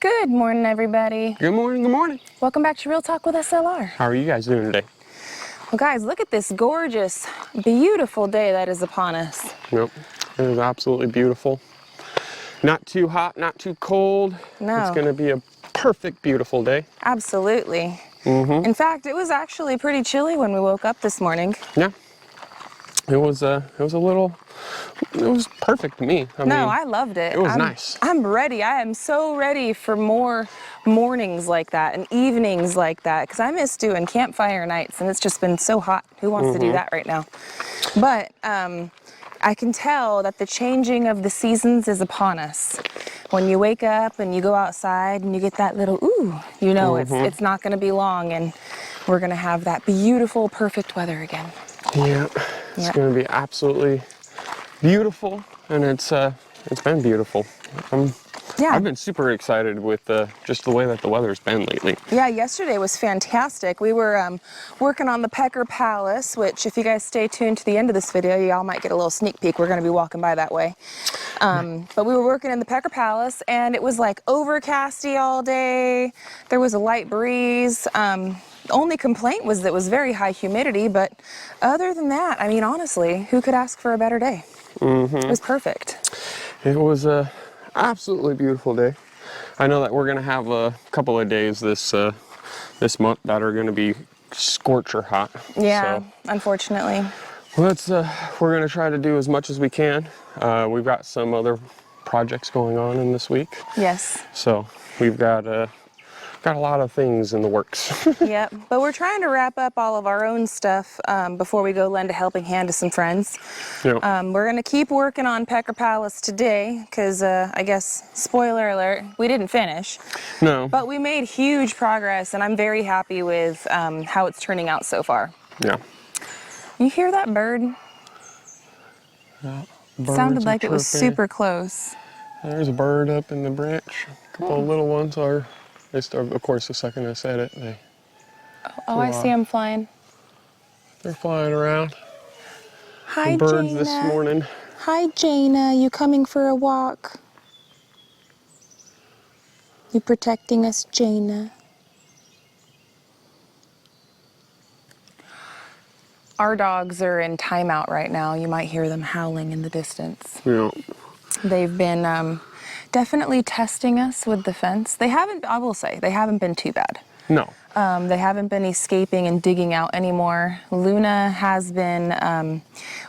Good morning, everybody. Good morning, good morning. Welcome back to Real Talk with SLR. How are you guys doing today? Well, guys, look at this gorgeous, beautiful day that is upon us. Yep, it is absolutely beautiful. Not too hot, not too cold. No. It's going to be a perfect, beautiful day. Absolutely. In fact, it was actually pretty chilly when we woke up this morning. Yeah, it was perfect to me. I mean, I loved it. It was nice. I'm ready. I am so ready for more mornings like that and evenings like that because I miss doing campfire nights and it's just been so hot. Who wants to do that right now? But I can tell that the changing of the seasons is upon us. When you wake up and you go outside and you get that little ooh, you know it's not going to be long and we're going to have that beautiful, perfect weather again. Yeah, it's going to be absolutely beautiful, and it's been beautiful. I've been super excited with just the way that the weather's been lately. Yeah, yesterday was fantastic. We were working on the Pecker Palace, which if you guys stay tuned to the end of this video, y'all might get a little sneak peek. We're going to be walking by that way. But we were working in the Pecker Palace, and it was like overcasty all day. There was a light breeze. The only complaint was that it was very high humidity, but other than that, I mean, honestly, who could ask for a better day? It was perfect. It was a absolutely beautiful day. I know that we're going to have a couple of days this month that are going to be scorcher hot. Yeah, so, unfortunately. We're going to try to do as much as we can. We've got some other projects going on in this week. Yes. So we've got a lot of things in the works. Yep, but we're trying to wrap up all of our own stuff before we go lend a helping hand to some friends. Yep. We're going to keep working on Pecker Palace today because I guess, spoiler alert, we didn't finish. No. But we made huge progress and I'm very happy with how it's turning out so far. Yeah. You hear that bird? Yeah. Sounded like it was super close. There's a bird up in the branch. A couple of little ones are. Of course, the second I said it, they. Oh, I see them flying. They're flying around. Hi, birds Jaina. this morning. Hi, Jaina. You coming for a walk? You protecting us, Jaina? Our dogs are in timeout right now. You might hear them howling in the distance. Yeah. They've been definitely testing us with the fence. They haven't, I will say, they haven't been too bad. No. They haven't been escaping and digging out anymore. Luna has been,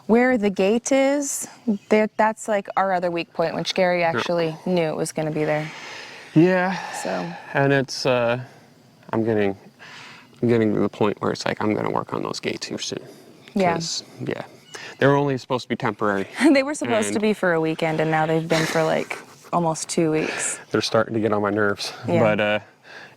where the gate is, that's like our other weak point, which Gary actually knew it was going to be there. Yeah. So. And it's, I'm getting to the point where it's like, I'm going to work on those gates here soon. Yeah. Yeah. They were only supposed to be temporary. They were supposed to be for a weekend, and now they've been for like almost 2 weeks. They're starting to get on my nerves. Yeah. But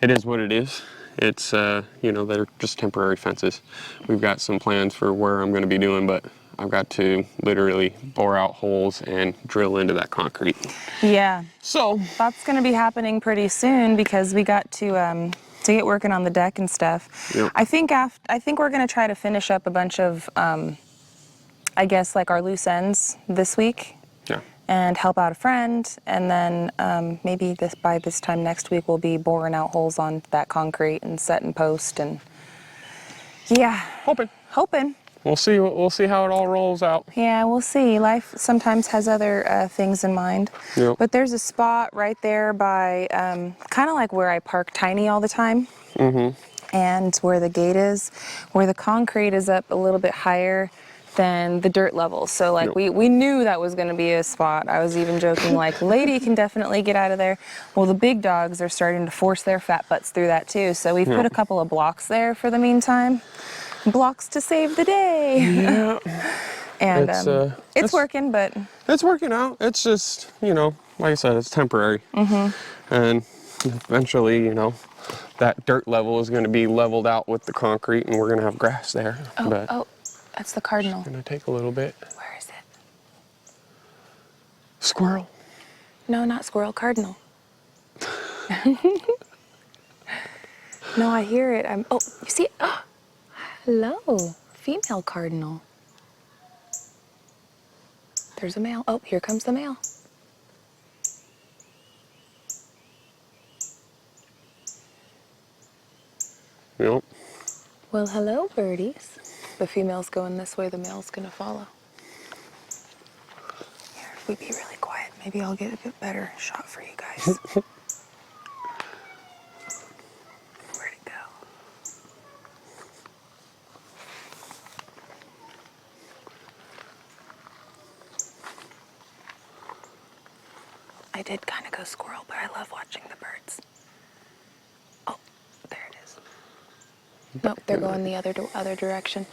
it is what it is. It's, they're just temporary fences. We've got some plans for where I'm going to be doing, but I've got to literally bore out holes and drill into that concrete. Yeah. So that's going to be happening pretty soon because we got to get working on the deck and stuff. Yep. I think we're going to try to finish up a bunch of, I guess, like our loose ends this week. Yeah. And help out a friend, and then maybe by this time next week we'll be boring out holes on that concrete and setting post, and yeah. Hoping. We'll see how it all rolls out. Yeah, we'll see. Life sometimes has other things in mind. Yep. But there's a spot right there by kind of like where I park Tiny all the time. And where the gate is, where the concrete is up a little bit higher than the dirt level. So like we knew that was going to be a spot. I was even joking like, lady can definitely get out of there. Well, the big dogs are starting to force their fat butts through that too. So we've put a couple of blocks there for the meantime. Blocks to save the day. Yeah. And it's working, but it's working out. It's just, like I said, it's temporary. And eventually, that dirt level is going to be leveled out with the concrete, and we're going to have grass there. Oh, that's the cardinal. It's going to take a little bit. Where is it? Squirrel. No, not squirrel, cardinal. No, I hear it. Oh, you see it? Oh, hello, female cardinal. There's a male. Oh, here comes the male. Well, hello, birdies. The female's going this way, the male's gonna follow. Here, if we be really quiet, maybe I'll get a bit better shot for you guys. Where'd it go? I did kind of go squirrel, but I love watching the birds. Oh, there it is. Nope, they're going the other direction.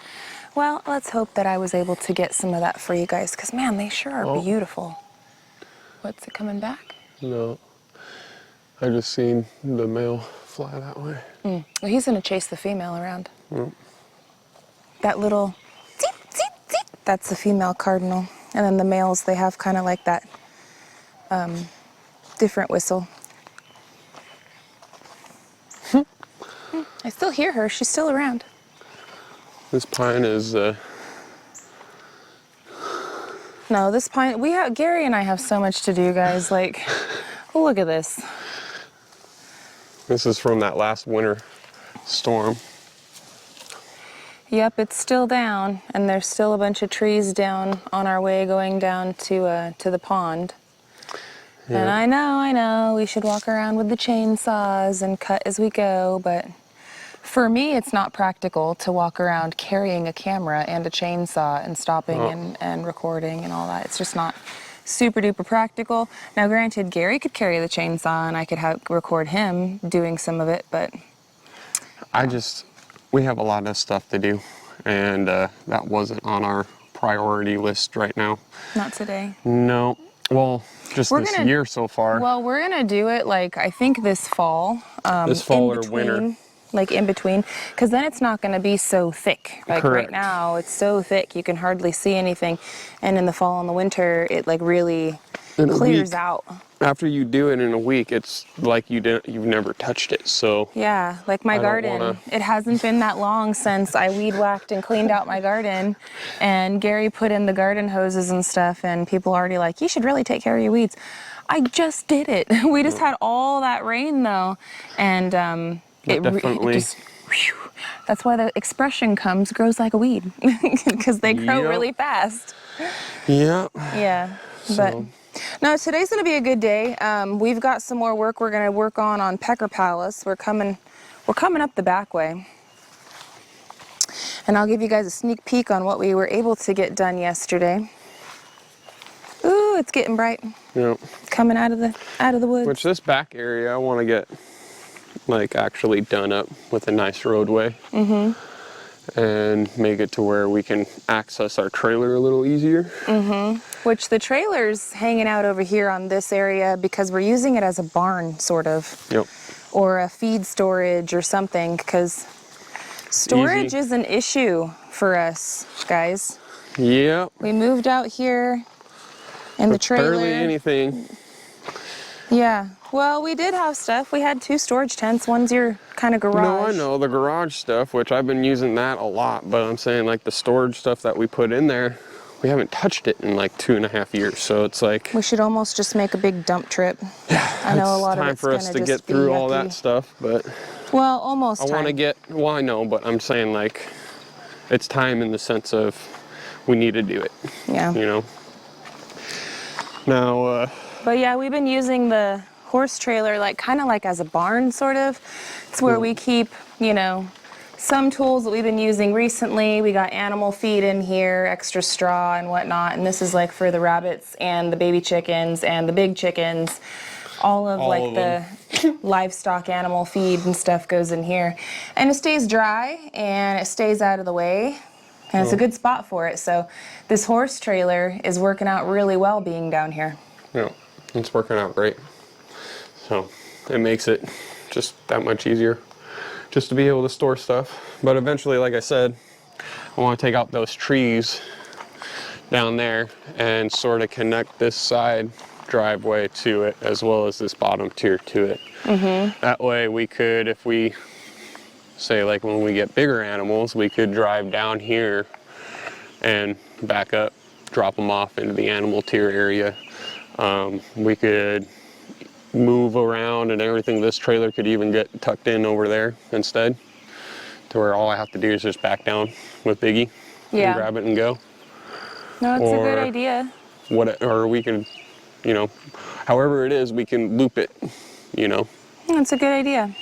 Well, let's hope that I was able to get some of that for you guys, because man, they sure are beautiful. What's it coming back? No, I just seen the male fly that way. Well, he's gonna chase the female around. That little zeep, zeep, zeep, that's the female cardinal. And then the males, they have kind of like that different whistle. I still hear her, she's still around. This pine is, No, this pine, Gary and I have so much to do, guys. Like, look at this. this is from that last winter storm. Yep, it's still down, and there's still a bunch of trees down on our way going down to the pond. Yeah. And I know, we should walk around with the chainsaws and cut as we go, but for me, it's not practical to walk around carrying a camera and a chainsaw and stopping and recording and all that. It's just not super duper practical. Now, granted, Gary could carry the chainsaw and I could record him doing some of it, but we have a lot of stuff to do, and that wasn't on our priority list right now. Not today. No. Well, just this year so far. Well, we're gonna do it like, I think this fall. This fall or winter. Like in between, because then it's not gonna be so thick. Like Correct. Right now, it's so thick you can hardly see anything. And in the fall and the winter, it like really clears out. After you do it in a week, it's like you've never touched it, so. Yeah, like my garden. It hasn't been that long since I weed whacked and cleaned out my garden, and Gary put in the garden hoses and stuff, and people are already like, you should really take care of your weeds. I just did it. We just had all that rain though, and it just, whew, that's why the expression grows like a weed, because they grow really fast. Yeah. Yeah, but. No, today's going to be a good day. We've got some more work we're going to work on Pecker Palace. We're coming up the back way. And I'll give you guys a sneak peek on what we were able to get done yesterday. Ooh, it's getting bright. Yep. It's coming out of the woods. Which this back area I want to get like actually done up with a nice roadway. And make it to where we can access our trailer a little easier. Which the trailer's hanging out over here on this area because we're using it as a barn, sort of. Yep. Or a feed storage or something, because storage is an issue for us, guys. Yep. We moved out here in the trailer. Barely anything. Yeah. Well, we did have stuff. We had 2 storage tents. One's your kind of garage. No, I know, the garage stuff, which I've been using that a lot, but I'm saying like the storage stuff that we put in there, we haven't touched it in like 2.5 years, so it's like... We should almost just make a big dump trip. I know a lot of it's time for us to get through all that stuff, but... Well, almost I want to get... Well, I know, but I'm saying like, it's time in the sense of we need to do it. Yeah. You know? Now, But yeah, we've been using the horse trailer like kind of like as a barn, sort of. It's where we keep, you know, some tools that we've been using recently. We got animal feed in here, extra straw and whatnot, and this is like for the rabbits and the baby chickens and the big chickens. All of the livestock animal feed and stuff goes in here. And it stays dry and it stays out of the way. And it's a good spot for it. So this horse trailer is working out really well being down here. yeah, it's working out great. So it makes it just that much easier just to be able to store stuff. But eventually, like I said, I want to take out those trees down there and sort of connect this side driveway to it as well as this bottom tier to it. That way we could, if we say like when we get bigger animals, we could drive down here and back up, drop them off into the animal tier area. We could move around and everything. This trailer could even get tucked in over there instead to where all I have to do is just back down with Biggie and grab it and go. No, it's a good idea. Or we can, you know, however it is, we can loop it, you know. That's a good idea.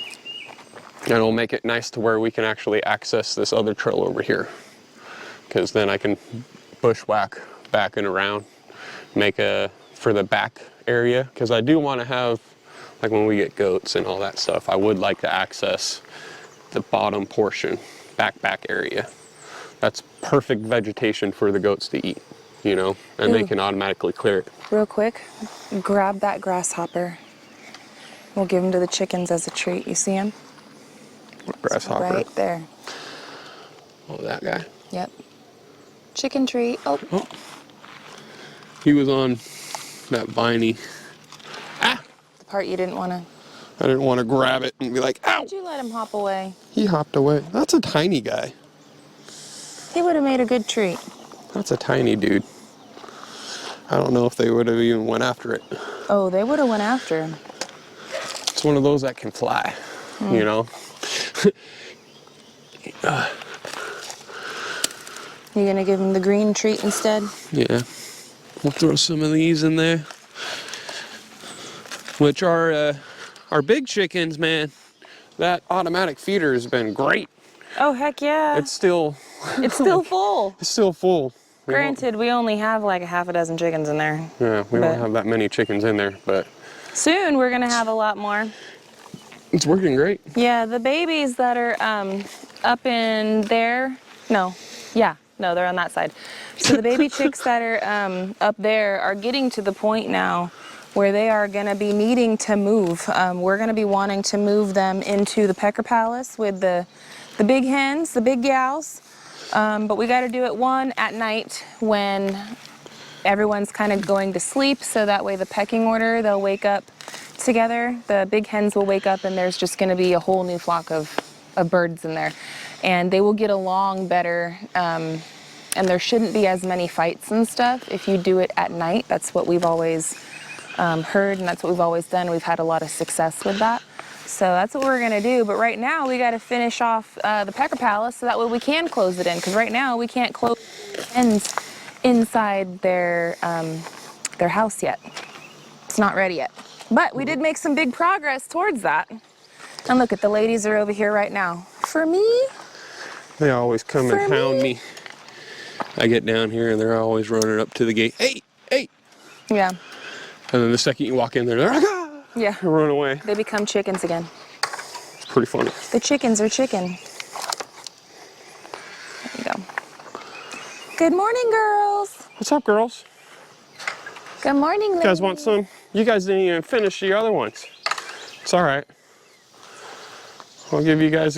And it'll make it nice to where we can actually access this other trail over here. Because then I can bushwhack back and around, make for the back area. Because I do want to have, like when we get goats and all that stuff, I would like to access the bottom portion, back area. That's perfect vegetation for the goats to eat, you know, and they can automatically clear it. Real quick, grab that grasshopper. We'll give him to the chickens as a treat. You see him? What grasshopper? Right there. Oh, that guy. Yep. Chicken treat. Oh. He was on that viney. Ah! The part you didn't want to. I didn't want to grab it and be like, ow! Did you let him hop away? He hopped away. That's a tiny guy. He would have made a good treat. That's a tiny dude. I don't know if they would have even went after it. Oh, they would have went after him. It's one of those that can fly, you know? You gonna give him the green treat instead? Yeah. We'll throw some of these in there. Which are big chickens, man. That automatic feeder has been great. Oh, heck yeah. It's still full. It's still full. Granted, we only have like a half a dozen chickens in there. Yeah, we don't have that many chickens in there, but soon we're gonna have a lot more. It's working great. Yeah, the babies that are up in there, no, they're on that side. So the baby chicks that are up there are getting to the point now where they are gonna be needing to move. We're gonna be wanting to move them into the Pecker Palace with the big hens, the big gals. But we got to do it at night when everyone's kind of going to sleep, so that way the pecking order, they'll wake up together. The big hens will wake up and there's just going to be a whole new flock of birds in there. And they will get along better, and there shouldn't be as many fights and stuff if you do it at night. That's what we've always heard, and that's what we've always done. We've had a lot of success with that. So that's what we're gonna do, but right now we gotta finish off the Pecker Palace so that way we can close it in, because right now we can't close hens inside their house yet. It's not ready yet. But we did make some big progress towards that. And look at the ladies are over here right now. For me? They always come and hound me. I get down here and they're always running up to the gate. Hey, hey! Yeah. And then the second you walk in there, they're like, ah! Yeah. They run away. They become chickens again. It's pretty funny. The chickens are chicken. There you go. Good morning, girls. What's up, girls? Good morning, ladies. You guys want some? You guys didn't even finish the other ones. It's all right. I'll give you guys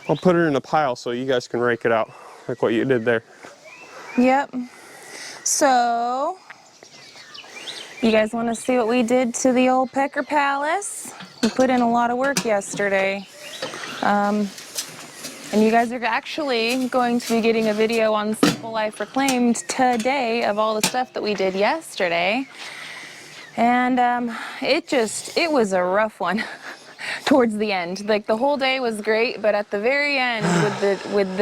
I'll put it in a pile so you guys can rake it out, like what you did there. Yep. So, you guys want to see what we did to the old Pecker Palace? We put in a lot of work yesterday. And you guys are actually going to be getting a video on Simple Life Reclaimed today of all the stuff that we did yesterday. And it was a rough one towards the end. Like the whole day was great, but at the very end with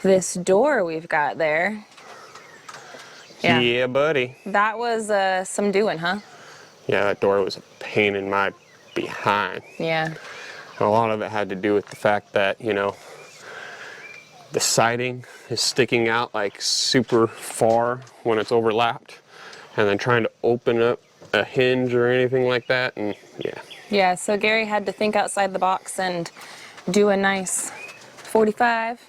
this door we've got there. Yeah, buddy. That was some doing, huh? Yeah, that door was a pain in my behind. Yeah. A lot of it had to do with the fact that, you know, the siding is sticking out like super far when it's overlapped, and then trying to open up a hinge or anything like that, and yeah. Yeah, so Gary had to think outside the box and do a nice 45.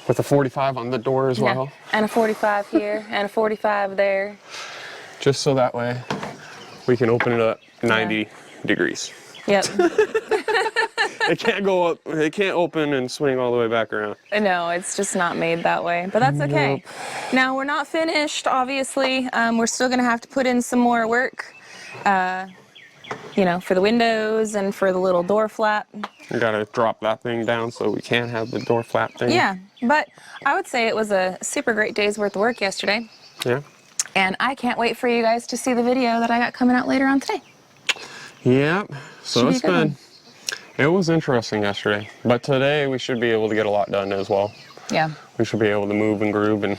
With a 45 on the door as well. And a 45 here, and a 45 there. Just so that way we can open it up 90 degrees. Yep. It can't go up, it can't open and swing all the way back around. No, it's just not made that way, but that's okay. Nope. Now, we're not finished, obviously. We're still gonna have to put in some more work, you know, for the windows and for the little door flap. We gotta drop that thing down so we can have the door flap thing. Yeah, but I would say it was a super great day's worth of work yesterday. Yeah. And I can't wait for you guys to see the video that I got coming out later on today. Yep. So It was interesting yesterday, but today we should be able to get a lot done as well. Yeah. We should be able to move and groove and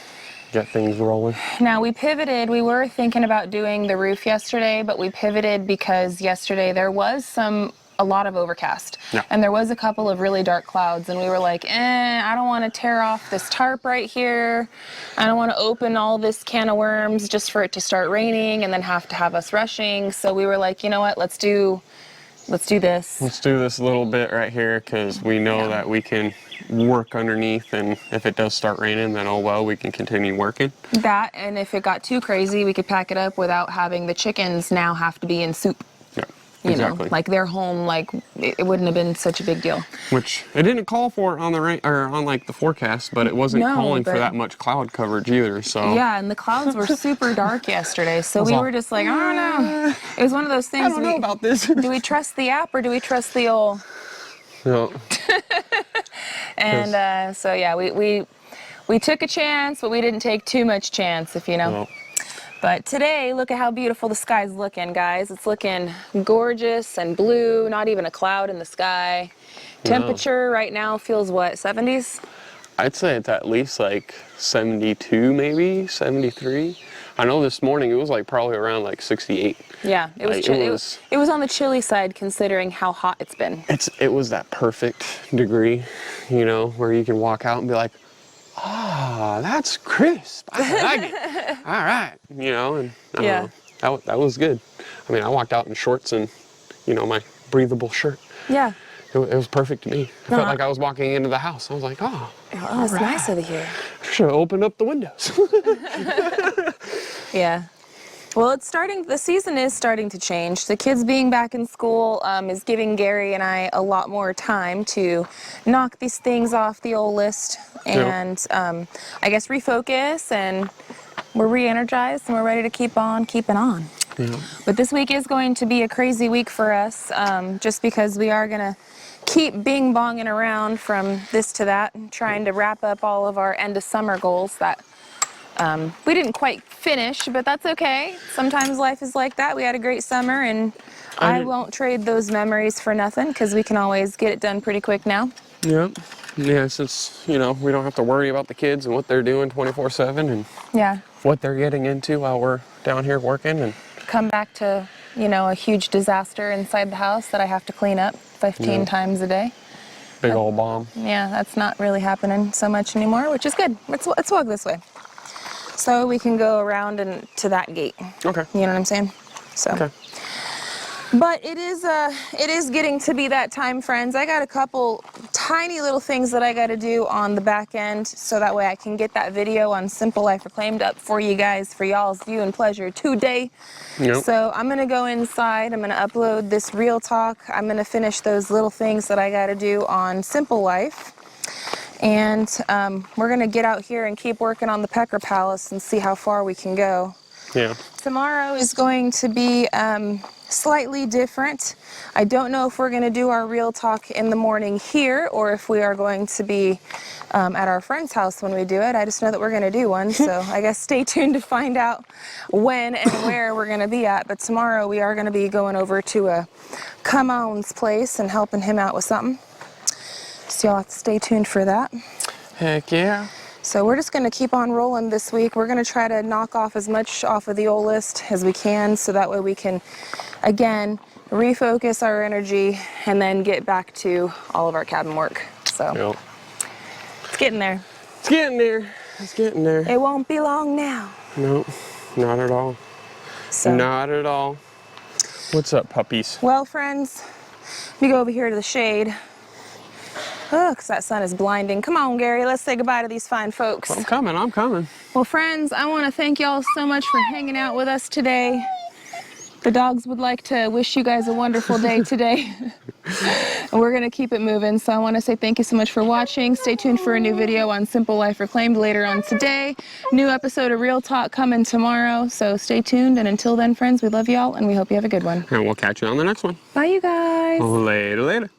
get things rolling. Now we pivoted. We were thinking about doing the roof yesterday, but we pivoted because yesterday there was a lot of overcast. Yeah. And there was a couple of really dark clouds, and we were like, I don't want to tear off this tarp right here. I don't want to open all this can of worms just for it to start raining and then have to have us rushing. So we were like, you know what, let's do this. Let's do this little bit right here because we know that we can work underneath, and if it does start raining, then oh well, we can continue working. That, and if it got too crazy, we could pack it up without having the chickens now have to be in soup. Yeah. You Exactly. know, like they're home, like it wouldn't have been such a big deal. Which it didn't call for on the rain or on like the forecast, but it wasn't calling for that much cloud coverage either. So yeah, and the clouds were super dark yesterday, so we were just like, I don't know. It was one of those things. I don't know about this. Do we trust the app or do we trust the old? No. And so yeah, we took a chance, but we didn't take too much chance, if you know. No. But today, look at how beautiful the sky's looking, guys. It's looking gorgeous and blue, not even a cloud in the sky. Temperature right now feels what, 70s? I'd say it's at least like 72, maybe 73. I know this morning it was like probably around like 68. Yeah, it was it was on the chilly side considering how hot it's been. It was that perfect degree, you know, where you can walk out and be like, ah, that's crisp. I like it. All right, you know, and that was good. I mean, I walked out in shorts and, you know, my breathable shirt. Yeah. It was perfect to me. I felt like I was walking into the house. I was like, oh, it's nice over here. Should have opened up the windows. Yeah. Well, the season is starting to change. The kids being back in school is giving Gary and I a lot more time to knock these things off the old list and I guess refocus, and we're re-energized and we're ready to keep on keeping on. Yeah. But this week is going to be a crazy week for us just because we are going to keep bing-bonging around from this to that and trying to wrap up all of our end of summer goals that we didn't quite finish, but that's okay. Sometimes life is like that. We had a great summer, and I won't trade those memories for nothing because we can always get it done pretty quick now. Yeah. Yeah, since, you know, we don't have to worry about the kids and what they're doing 24/7 and what they're getting into while we're down here working. And come back to, you know, a huge disaster inside the house that I have to clean up 15 times a day. Big old bomb. Yeah, that's not really happening so much anymore, which is good. Let's walk this way. So we can go around and to that gate. Okay. You know what I'm saying? So. Okay. But it is getting to be that time, friends. I got a couple tiny little things that I got to do on the back end so that way I can get that video on Simple Life Reclaimed up for you guys for y'all's viewing pleasure today. Yep. So I'm going to go inside. I'm going to upload this Real Talk. I'm going to finish those little things that I got to do on Simple Life. And we're going to get out here and keep working on the Pecker Palace and see how far we can go. Yeah. Tomorrow is going to be slightly different. I don't know if we're going to do our Real Talk in the morning here or if we are going to be at our friend's house when we do it. I just know that we're going to do one, so I guess stay tuned to find out when and where we're going to be at. But tomorrow we are going to be going over to a Come-On's place and helping him out with something. So y'all have to stay tuned for that. Heck yeah. So we're just going to keep on rolling this week. We're going to try to knock off as much off of the old list as we can so that way we can, again, refocus our energy and then get back to all of our cabin work. So it's getting there. It's getting there. It's getting there. It won't be long now. Nope, not at all. So, not at all. What's up, puppies? well, friends, let me go over here to the shade. Oh, because that sun is blinding. Come on, Gary, let's say goodbye to these fine folks. I'm coming. Well, friends, I want to thank y'all so much for hanging out with us today. The dogs would like to wish you guys a wonderful day today. And we're going to keep it moving. So I want to say thank you so much for watching. Stay tuned for a new video on Simple Life Reclaimed later on today. New episode of Real Talk coming tomorrow. So stay tuned. And until then, friends, we love y'all and we hope you have a good one. And we'll catch you on the next one. Bye, you guys. Later.